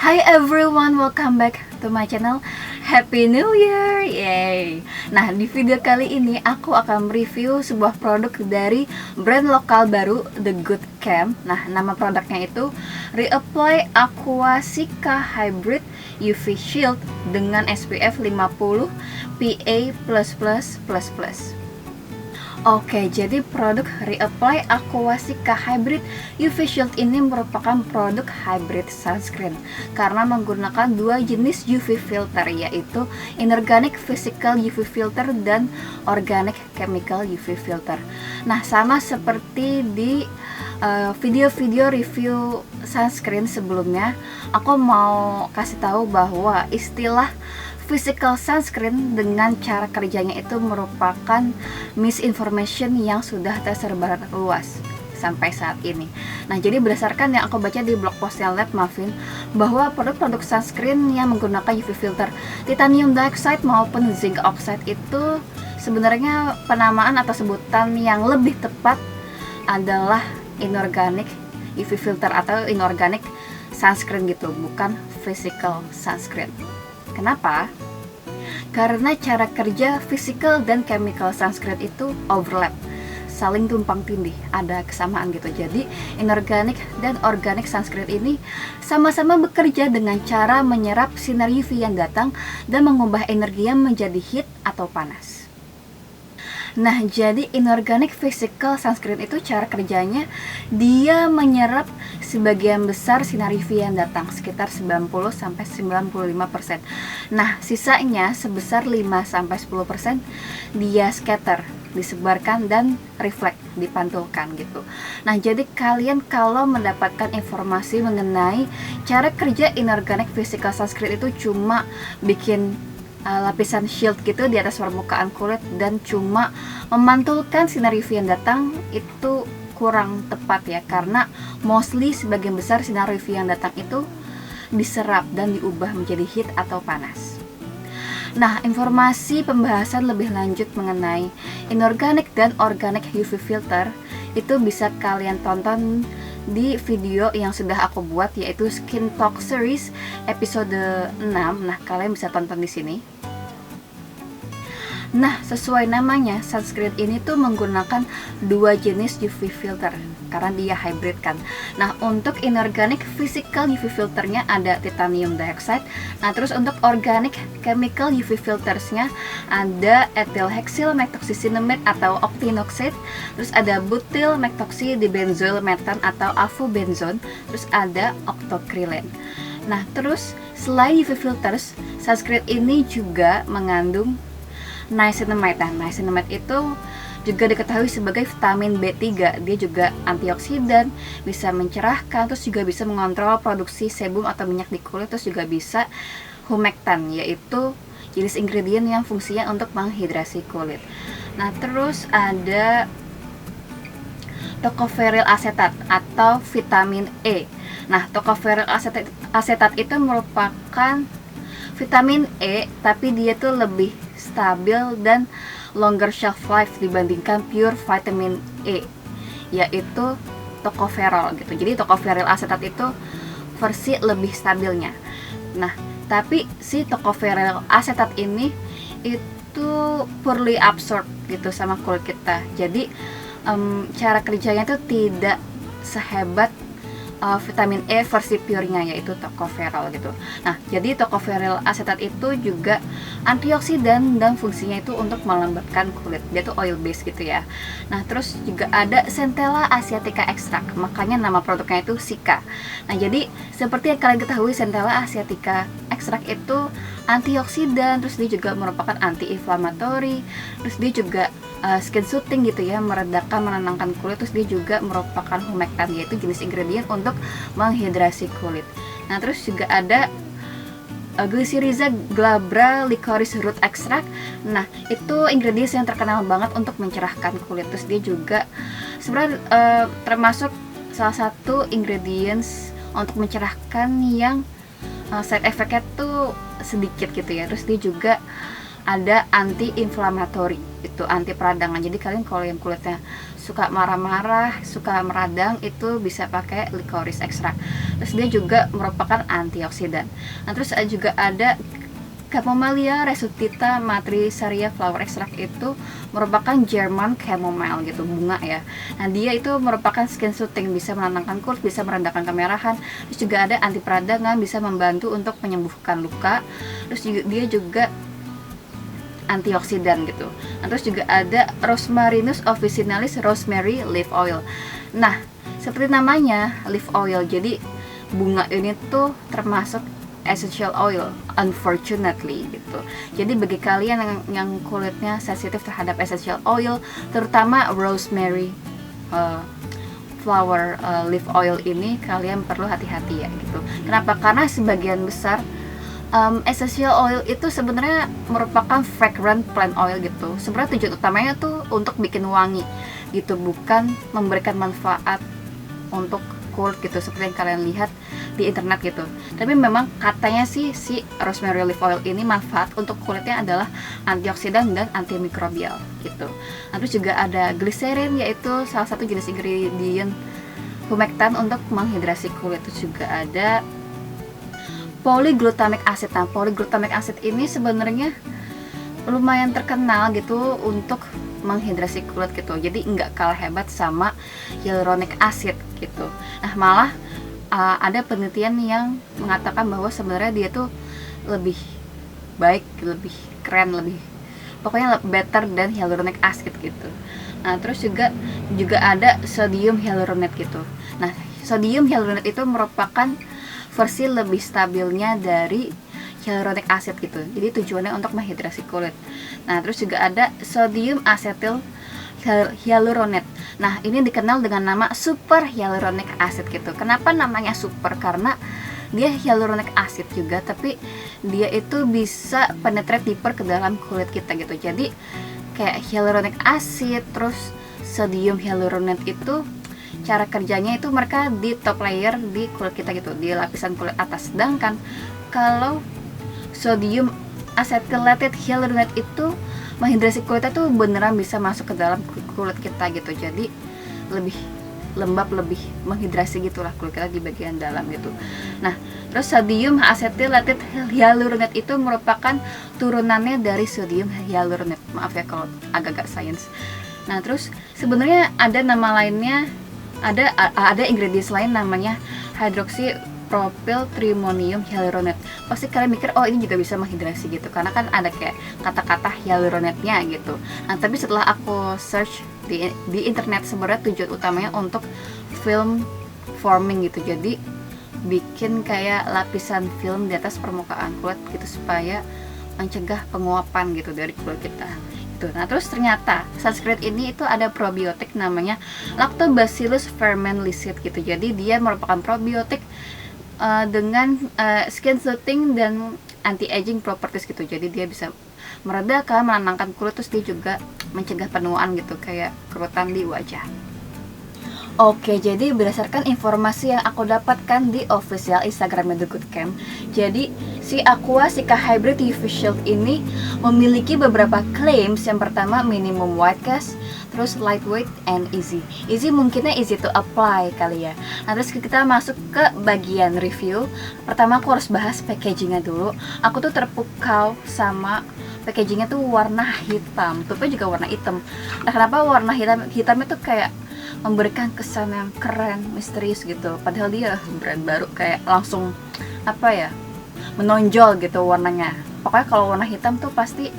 Hi everyone, welcome back to my channel. Happy New Year, yay! Nah, di video kali ini aku akan mereview sebuah produk dari brand lokal baru, The Good Chem. Nah, nama produknya itu Reapply Aqua Cica Hybrid UV Shield dengan SPF 50 PA++++. Oke, jadi produk Reapply Aqua Cica Hybrid UV Shield ini merupakan produk hybrid sunscreen karena menggunakan dua jenis UV filter, yaitu Inorganic Physical UV Filter dan Organic Chemical UV Filter. Nah, sama seperti di video-video review sunscreen sebelumnya, aku mau kasih tahu bahwa istilah physical sunscreen dengan cara kerjanya itu merupakan misinformation yang sudah tersebar luas sampai saat ini. Nah, jadi berdasarkan yang aku baca di blog postnya Let Muffin, bahwa produk-produk sunscreen yang menggunakan UV filter titanium dioxide maupun zinc oxide itu sebenarnya penamaan atau sebutan yang lebih tepat adalah inorganic UV filter atau inorganic sunscreen gitu, bukan physical sunscreen. Kenapa? Karena cara kerja physical dan chemical sunscreen itu overlap, saling tumpang tindih, ada kesamaan gitu. Jadi inorganic dan organic sunscreen ini sama-sama bekerja dengan cara menyerap sinar UV yang datang dan mengubah energinya menjadi heat atau panas. Nah, jadi inorganic physical sunscreen itu cara kerjanya dia menyerap sebagian besar sinar UV yang datang, sekitar 90-95%. Nah, sisanya sebesar 5-10% dia scatter, disebarkan dan reflect, dipantulkan gitu. Nah, jadi kalian kalau mendapatkan informasi mengenai cara kerja inorganic physical sunscreen itu cuma bikin lapisan shield gitu di atas permukaan kulit dan cuma memantulkan sinar UV yang datang, itu kurang tepat ya, karena mostly sebagian besar sinar UV yang datang itu diserap dan diubah menjadi heat atau panas. Nah, informasi pembahasan lebih lanjut mengenai inorganic dan organic UV filter itu bisa kalian tonton di video yang sudah aku buat, yaitu Skin Talk Series episode 6. Nah, kalian bisa tonton di sini. Nah, sesuai namanya, sunscreen ini tuh menggunakan dua jenis UV filter karena dia hybrid kan. Nah, untuk inorganic physical UV filternya ada titanium dioxide. Nah, terus untuk organic chemical UV filtersnya ada ethyl hexyl methoxycinnamide atau octinoxate. Terus ada butyl methoxydibenzoyl methan atau avobenzone. Terus ada octocrylene. Nah, terus selain UV filters, sunscreen ini juga mengandung niacinamide. Nah, niacinamide itu juga diketahui sebagai vitamin B3. Dia juga antioksidan, bisa mencerahkan, terus juga bisa mengontrol produksi sebum atau minyak di kulit, terus juga bisa humectant, yaitu jenis ingredient yang fungsinya untuk menghidrasi kulit. Nah, terus ada tocopherol asetat atau vitamin E. Nah, tocopherol asetat itu merupakan vitamin E, tapi dia tuh lebih stabil dan longer shelf life dibandingkan pure vitamin E, yaitu tocopherol gitu. Jadi tocopherol asetat itu versi lebih stabilnya. Nah, tapi si tocopherol asetat ini itu poorly absorbed gitu sama kulit kita. Jadi cara kerjanya itu tidak sehebat vitamin E versi purenya, yaitu tocopherol gitu. Nah, jadi tocopherol asetat itu juga antioksidan dan fungsinya itu untuk melembabkan kulit. Dia tuh oil base gitu ya. Nah, terus juga ada Centella asiatica extract, makanya nama produknya itu Cica. Nah, jadi seperti yang kalian ketahui, Centella asiatica extract itu antioksidan, terus dia juga merupakan anti-inflammatory, terus dia juga skin soothing gitu ya, meredakan, menenangkan kulit, terus dia juga merupakan humectant, yaitu jenis ingredient untuk menghidrasi kulit. Nah, terus juga ada Glycyrrhiza glabra licorice root extract. Nah, itu ingredients yang terkenal banget untuk mencerahkan kulit. Terus dia juga sebenarnya termasuk salah satu ingredients untuk mencerahkan yang side effect-nya tuh sedikit gitu ya. Terus dia juga ada anti-inflammatory, itu anti peradangan. Jadi kalian kalau yang kulitnya suka marah-marah, suka meradang, itu bisa pakai licorice extract. Terus dia juga merupakan antioksidan. Nah, terus juga ada Camellia resuscita matricaria flower extract, itu merupakan German chamomile gitu, bunga ya. Nah, dia itu merupakan skin soothing, bisa menenangkan kulit, bisa meredakan kemerahan. Terus juga ada anti peradangan, bisa membantu untuk menyembuhkan luka. Terus juga, dia juga antioksidan gitu. Nah, terus juga ada Rosmarinus officinalis rosemary leaf oil. Nah, seperti namanya leaf oil, jadi bunga ini tuh termasuk essential oil, unfortunately gitu. Jadi bagi kalian yang kulitnya sensitif terhadap essential oil, terutama rosemary flower leaf oil ini, kalian perlu hati-hati ya gitu. Kenapa? Karena sebagian besar essential oil itu sebenarnya merupakan fragrant plant oil gitu. Sebenarnya tujuan utamanya tuh untuk bikin wangi gitu, bukan memberikan manfaat untuk kulit gitu seperti yang kalian lihat di internet gitu. Tapi memang katanya sih si rosemary leaf oil ini manfaat untuk kulitnya adalah antioksidan dan antimikrobial gitu. Terus juga ada glycerin, yaitu salah satu jenis ingredient humectant untuk menghidrasi kulit. Terus juga ada polyglutamic acid. Nah, polyglutamic acid ini sebenarnya lumayan terkenal gitu untuk menghidrasi kulit gitu. Jadi nggak kalah hebat sama hyaluronic acid gitu. Nah, malah ada penelitian yang mengatakan bahwa sebenarnya dia tuh lebih baik, lebih keren, lebih pokoknya better dan hyaluronic acid gitu. Nah, terus juga ada sodium hyaluronate gitu. Nah, sodium hyaluronate itu merupakan versi lebih stabilnya dari hyaluronic acid gitu. Jadi tujuannya untuk menghidrasi kulit. Nah, terus juga ada sodium asetil hyaluronate. Nah, ini dikenal dengan nama super hyaluronic acid gitu. Kenapa namanya super? Karena dia hyaluronic acid juga, tapi dia itu bisa penetrate deeper ke dalam kulit kita gitu. Jadi kayak hyaluronic acid terus sodium hyaluronate itu cara kerjanya itu mereka di top layer di kulit kita gitu, di lapisan kulit atas. Sedangkan kalau sodium acetylated hyaluronate itu menghidrasi kulitnya tuh beneran bisa masuk ke dalam kulit kita gitu. Jadi lebih lembab, lebih menghidrasi gitulah kulit kita di bagian dalam gitu. Nah, terus sodium acetylated hyaluronate itu merupakan turunannya dari sodium hyaluronate. Maaf ya kalau agak-agak sains. Nah, terus sebenarnya ada nama lainnya, ada ingredients lain namanya hydroxy propyl trimonium hyaluronate. Pasti kalian mikir, oh ini juga bisa menghidrasi gitu, karena kan ada kayak kata-kata hyaluronate-nya gitu. Nah, tapi setelah aku search di internet, sebenarnya tujuan utamanya untuk film forming gitu. Jadi bikin kayak lapisan film di atas permukaan kulit gitu, supaya mencegah penguapan gitu dari kulit kita. Nah, terus ternyata sunscreen ini itu ada probiotik namanya Lactobacillus ferment-lysid gitu. Jadi dia merupakan probiotik dengan skin soothing dan anti-aging properties gitu. Jadi dia bisa meredakan, menenangkan kulit, terus dia juga mencegah penuaan gitu, kayak kerutan di wajah. Oke, jadi berdasarkan informasi yang aku dapatkan di official Instagramnya The Good Camp, jadi si Aqua Cica Hybrid UV Shield ini memiliki beberapa claims. Yang pertama, minimum white cast, terus lightweight and easy. Easy mungkinnya easy to apply kali ya. Nah, terus kita masuk ke bagian review. Pertama, aku harus bahas packagingnya dulu. Aku tuh terpukau sama packagingnya tuh warna hitam, tutupnya juga warna hitam. Nah, kenapa warna hitamnya tuh kayak memberikan kesan yang keren, misterius gitu. Padahal dia brand baru, kayak langsung apa ya, menonjol gitu warnanya. Pokoknya kalau warna hitam tuh pasti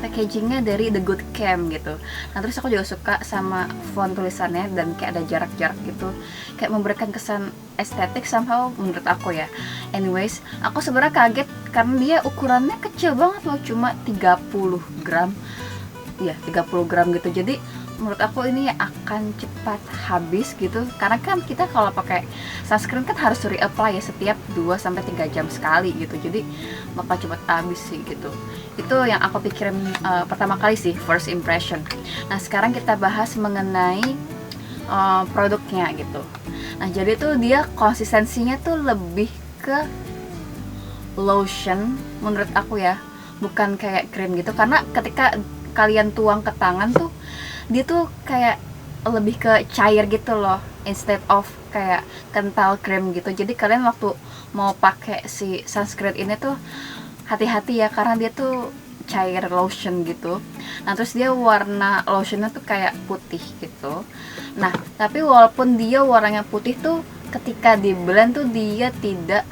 packagingnya dari The Good Camp gitu. Nah, terus aku juga suka sama font tulisannya dan kayak ada jarak-jarak gitu, kayak memberikan kesan estetik somehow menurut aku ya. Anyways, aku sebenarnya kaget karena dia ukurannya kecil banget loh, cuma 30 gram. Ya, 30 gram gitu. Jadi menurut aku ini akan cepat habis gitu, karena kan kita kalau pakai sunscreen kan harus reapply ya setiap 2-3 jam sekali gitu. Jadi bakal cepat habis sih gitu. Itu yang aku pikirin pertama kali sih, first impression. Nah, sekarang kita bahas mengenai produknya gitu. Nah, jadi tuh dia konsistensinya tuh lebih ke lotion menurut aku ya, bukan kayak krim gitu. Karena ketika kalian tuang ke tangan tuh, dia tuh kayak lebih ke cair gitu loh, instead of kayak kental krim gitu. Jadi kalian waktu mau pakai si sunscreen ini tuh hati-hati ya, karena dia tuh cair lotion gitu. Nah terus dia warna lotionnya tuh kayak putih gitu. Nah tapi walaupun dia warnanya putih tuh, ketika di blend tuh dia tidak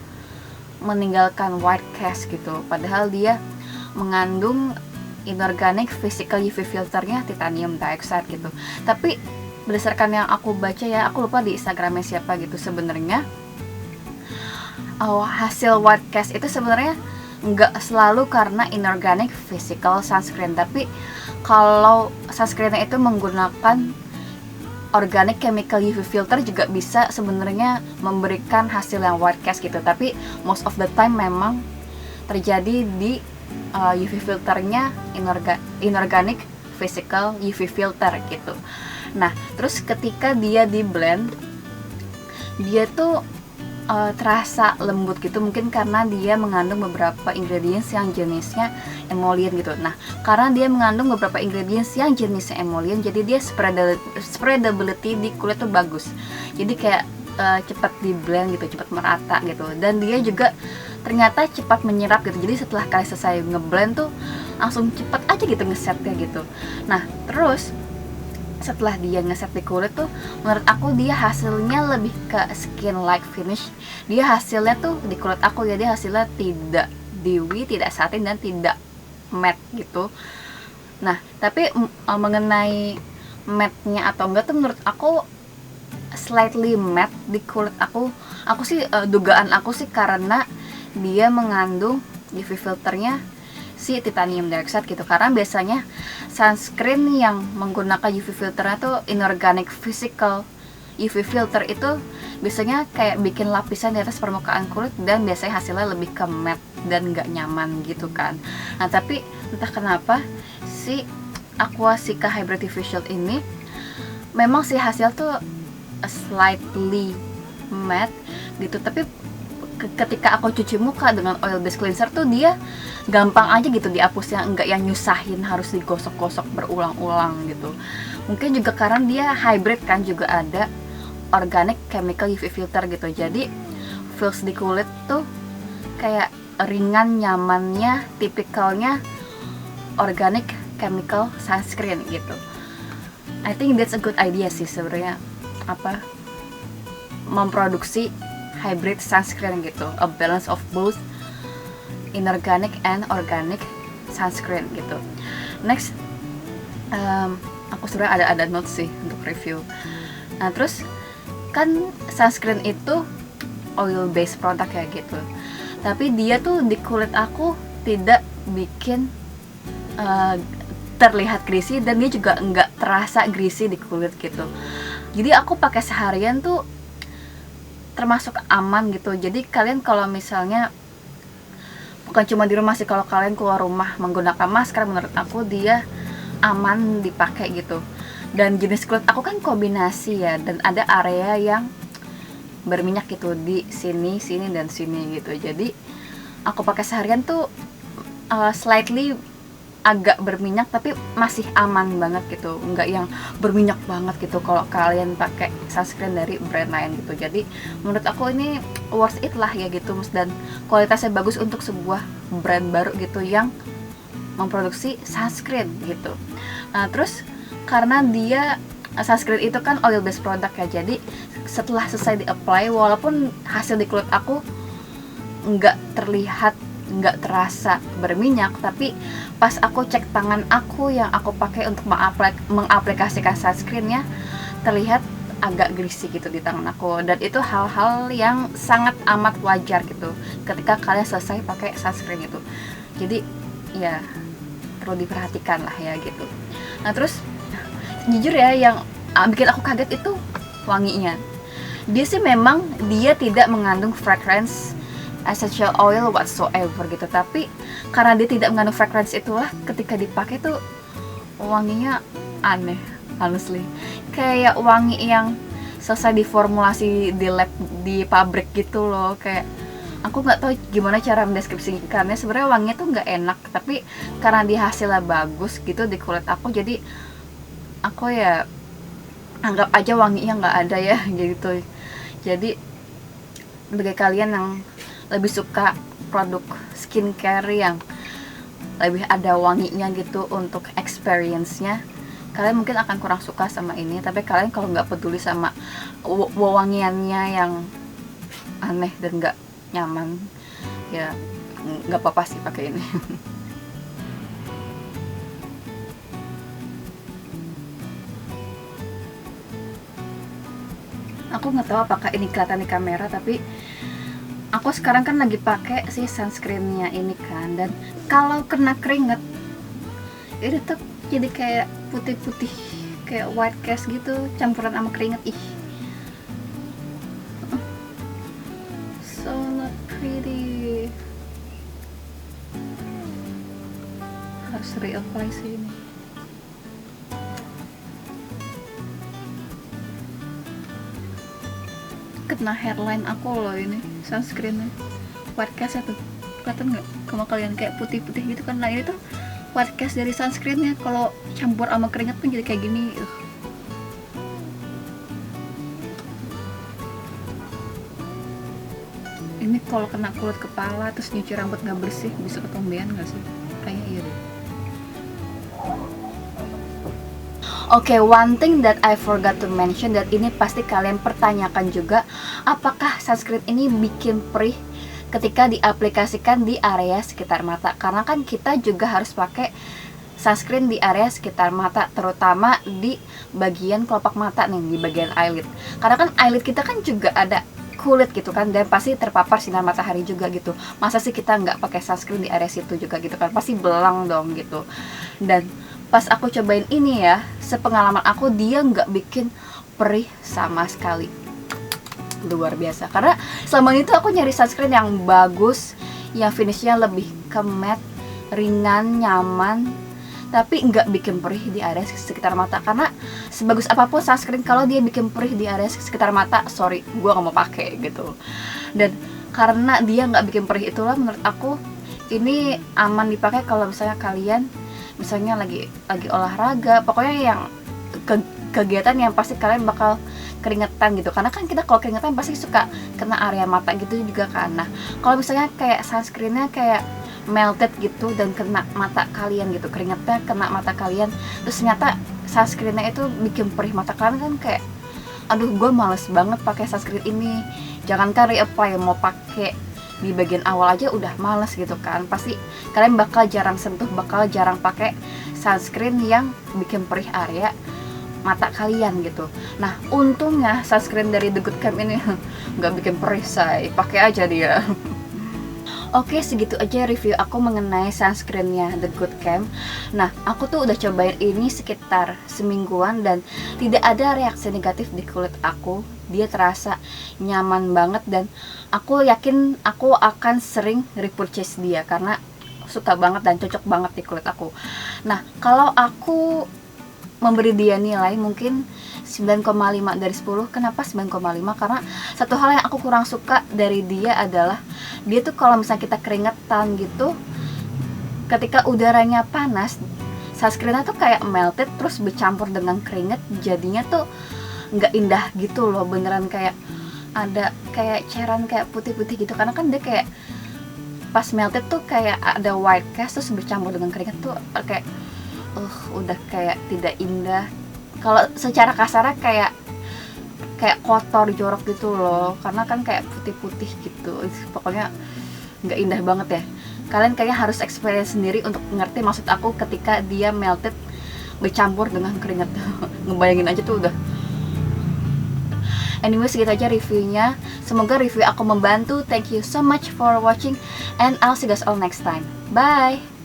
meninggalkan white cast gitu, padahal dia mengandung inorganic physical UV filternya titanium dioxide gitu. Tapi berdasarkan yang aku baca ya, aku lupa di Instagramnya siapa gitu, sebenarnya hasil white cast itu sebenarnya nggak selalu karena inorganic physical sunscreen, tapi kalau sunscreennya itu menggunakan organic chemical UV filter juga bisa sebenarnya memberikan hasil yang white cast gitu. Tapi most of the time memang terjadi di UV filternya inorganic physical UV filter gitu. Nah terus ketika dia di blend, dia tuh terasa lembut gitu, mungkin karena dia mengandung beberapa ingredients yang jenisnya emollient gitu. Nah karena dia mengandung beberapa ingredients yang jenisnya emollient, jadi dia spreadability di kulit tuh bagus. Jadi kayak cepat di blend gitu, cepat merata gitu, dan dia juga ternyata cepat menyerap gitu. Jadi setelah kalian selesai ngeblend tuh langsung cepat aja gitu ngesetnya gitu. Nah terus setelah dia ngeset di kulit tuh, menurut aku dia hasilnya lebih ke skin like finish. Dia hasilnya tuh di kulit aku ya, dia hasilnya tidak dewy, tidak satin, dan tidak matte gitu. Nah tapi mengenai matte-nya atau enggak tuh, menurut aku slightly matte di kulit aku sih dugaan aku sih karena dia mengandung UV filternya si titanium dioxide gitu. Karena biasanya sunscreen yang menggunakan UV filternya tuh inorganic physical UV filter itu biasanya kayak bikin lapisan di atas permukaan kulit, dan biasanya hasilnya lebih ke matte dan nggak nyaman gitu kan. Nah tapi entah kenapa si Aquasika Hybrid Facial ini memang si hasil tuh slightly matte gitu, tapi ketika aku cuci muka dengan oil based cleanser tuh dia gampang aja gitu dihapusnya, enggak yang nyusahin harus digosok-gosok berulang-ulang gitu. Mungkin juga karena dia hybrid kan, juga ada organic chemical UV filter gitu, jadi feels di kulit tuh kayak ringan, nyamannya tipikalnya organic chemical sunscreen gitu. I think that's a good idea sih sebenarnya, memproduksi hybrid sunscreen gitu, a balance of both inorganic and organic sunscreen gitu. Next, aku sebenarnya ada notes sih untuk review. Nah terus kan sunscreen itu oil based product ya gitu, tapi dia tuh di kulit aku tidak bikin terlihat greasy, dan dia juga nggak terasa greasy di kulit gitu. Jadi aku pakai seharian tuh termasuk aman gitu. Jadi kalian kalau misalnya bukan cuma di rumah sih, kalau kalian keluar rumah menggunakan masker, menurut aku dia aman dipakai gitu. Dan jenis kulit aku kan kombinasi ya, dan ada area yang berminyak gitu di sini, dan sini gitu. Jadi aku pakai seharian tuh slightly agak berminyak, tapi masih aman banget gitu, nggak yang berminyak banget gitu kalau kalian pakai sunscreen dari brand lain gitu. Jadi menurut aku ini worth it lah ya gitu, dan kualitasnya bagus untuk sebuah brand baru gitu yang memproduksi sunscreen gitu. Nah terus karena dia sunscreen itu kan oil based product ya, jadi setelah selesai di apply, walaupun hasil di kulit aku nggak terlihat, nggak terasa berminyak, tapi pas aku cek tangan aku yang aku pakai untuk mengaplikasikan sunscreennya, terlihat agak greasy gitu di tangan aku. Dan itu hal-hal yang sangat amat wajar gitu ketika kalian selesai pakai sunscreen itu. Jadi ya perlu diperhatikan lah ya gitu. Nah terus jujur ya, yang bikin aku kaget itu wanginya. Dia sih memang dia tidak mengandung fragrance essential oil whatsoever gitu, tapi karena dia tidak mengandung fragrance itulah ketika dipakai tuh wanginya aneh, honestly. Kayak wangi yang selesai diformulasi di lab, di pabrik gitu loh. Kayak aku nggak tahu gimana cara mendeskripsikannya, sebenarnya wanginya tuh nggak enak, tapi karena dia hasilnya bagus gitu di kulit aku, jadi aku ya anggap aja wanginya nggak ada ya gitu. Jadi bagi kalian yang lebih suka produk skincare yang lebih ada wanginya gitu untuk experience-nya, kalian mungkin akan kurang suka sama ini. Tapi kalian kalau nggak peduli sama wewangiannya yang aneh dan nggak nyaman, ya nggak apa-apa sih pakai ini. Aku nggak tahu apakah ini kelihatan di kamera, tapi aku sekarang kan lagi pakai si sunscreennya ini kan, dan kalau kena keringet ini tuh jadi kayak putih-putih, kayak white cast gitu campuran sama keringet. Ih, so not pretty. Harus reapply sih ini. Kena hairline aku loh ini sunscreennya, white cast tuh kelihatan nggak sama kalian, kayak putih-putih gitu kan. Nah ini tuh white cast dari sunscreennya, kalau campur sama keringat pun jadi kayak gini. Ini kalau kena kulit kepala terus nyuci rambut nggak bersih bisa ketombean nggak sih? Kayaknya iya deh. Oke, one thing that I forgot to mention, that ini pasti kalian pertanyakan juga, apakah sunscreen ini bikin perih ketika diaplikasikan di area sekitar mata? Karena kan kita juga harus pakai sunscreen di area sekitar mata, terutama di bagian kelopak mata nih, di bagian eyelid. Karena kan eyelid kita kan juga ada kulit gitu kan, dan pasti terpapar sinar matahari juga gitu. Masa sih kita nggak pakai sunscreen di area situ juga gitu kan, pasti belang dong gitu. Dan pas aku cobain ini ya, sepengalaman aku dia nggak bikin perih sama sekali. Luar biasa, karena selama ini tuh aku nyari sunscreen yang bagus, yang finishnya lebih ke matte, ringan, nyaman, tapi nggak bikin perih di area sekitar mata. Karena sebagus apapun sunscreen, kalau dia bikin perih di area sekitar mata, sorry, gue nggak mau pakai gitu. Dan karena dia nggak bikin perih, itulah menurut aku ini aman dipakai kalau misalnya kalian misalnya lagi olahraga, pokoknya yang kegiatan yang pasti kalian bakal keringetan gitu. Karena kan kita kalau keringetan pasti suka kena area mata gitu juga kan. Nah kalau misalnya kayak sunscreennya kayak melted gitu dan kena mata kalian gitu, keringetnya kena mata kalian, terus ternyata sunscreennya itu bikin perih mata kalian, kan kayak aduh, gue males banget pakai sunscreen ini. Jangankan reapply, mau pakai di bagian awal aja udah males gitu kan. Pasti kalian bakal jarang sentuh, bakal jarang pakai sunscreen yang bikin perih area mata kalian gitu. Nah untungnya sunscreen dari The Good Camp ini nggak bikin perih, say, pakai aja dia. Oke, segitu aja review aku mengenai sunscreennya The Good Camp. Nah, aku tuh udah cobain ini sekitar semingguan dan tidak ada reaksi negatif di kulit aku. Dia terasa nyaman banget dan aku yakin aku akan sering repurchase dia karena suka banget dan cocok banget di kulit aku. Nah, kalau aku memberi dia nilai mungkin 9,5 dari 10. Kenapa 9,5? Karena satu hal yang aku kurang suka dari dia adalah dia tuh kalau misalnya kita keringetan gitu, ketika udaranya panas, sunscreennya tuh kayak melted terus bercampur dengan keringet, jadinya tuh nggak indah gitu loh. Beneran kayak ada kayak cairan kayak putih-putih gitu, karena kan dia kayak pas melted tuh kayak ada white cast terus bercampur dengan keringet tuh kayak udah kayak tidak indah. Kalau secara kasarnya kayak kotor, jorok gitu loh, karena kan kayak putih-putih gitu. Pokoknya nggak indah banget ya. Kalian kayaknya harus experience sendiri untuk ngerti maksud aku ketika dia melted bercampur dengan keringat. Ngebayangin aja tuh udah. Anyway, segitu aja reviewnya. Semoga review aku membantu. Thank you so much for watching and I'll see you guys all next time. Bye.